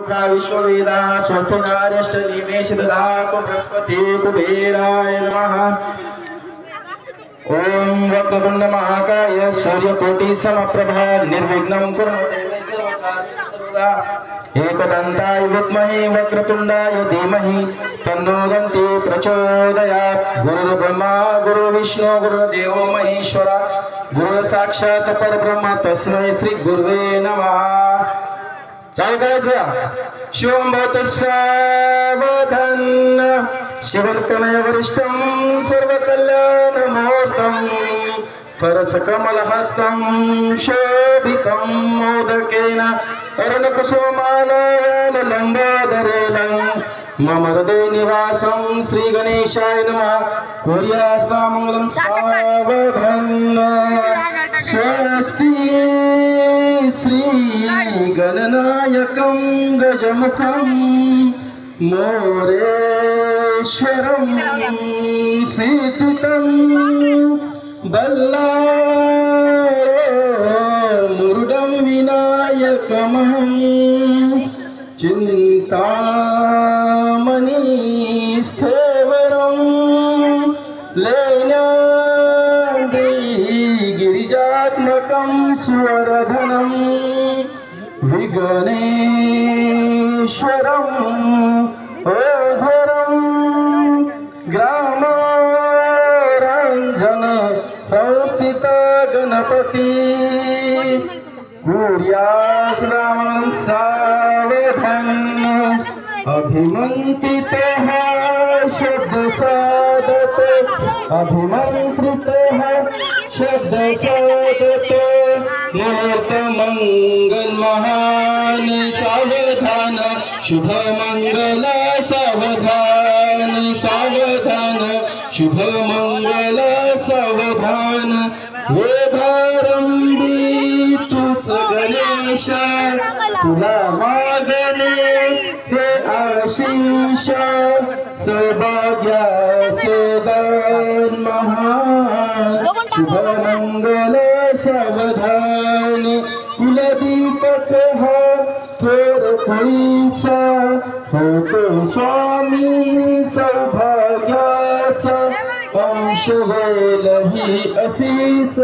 पुत्रा विश्ववेदा स्वस्तिनार्यष्टजीवेश ददातु बृहस्पति कुबेराय नमः। ओम वक्रतुंड महाकाय सूर्यकोटि समप्रभा निर्विघ्नं कुरु देव सर्वदा एकदन्ताय विद्महे वक्रतुंडाय धीमहि तन्नो दन्ति प्रचोदयात्। गुरुर्ब्रह्मा गुरुर्विष्णु गुरुर्देवो महेश्वरा गुरु साक्षात परब्रह्म तस्मै श्री गुरुवे नमः। चालू करायचं शिवं भवत सावधान शिवतमय वरिष्ठं सर्वकल्याणमूर्तं परसकमलहस्तं शोभितं मोदकेन अरुणकुसुमालयं लम्बोदरेण मम हृदये निवासं श्री गणेशाय नमः। कुर्यास्तामङ्गलं सावधान स्वस्ति श्री गणनायकं गजमुखं मोरेश्वरं सीतितं बल्लारो मुरुडं विनायकमहं चिन्तामणि स्थेवरं लेनाद्रि गिरिजात्मकं स्वरधनं विघ्नेश्वरं ओझरं ग्रामरञ्जन संस्थित गणपति कुर्यास्तामं सावधान अभिमन्त्रितः शब्द साधते अभिमन्त्रितः शब्द साधते मुहूर्त मंगल महान सावधान शुभ मंगल सावधान सावधान शुभ मंगल सावधान वेदारंभी तुझ गणेश तुला मागणे हे आशीष सौभाग्याचे दान महान शुभ मंगल सावधान कुलदीपक हा थोर कोईचा होतो स्वामी सौभाग्याचा अंश वेल ही अशीच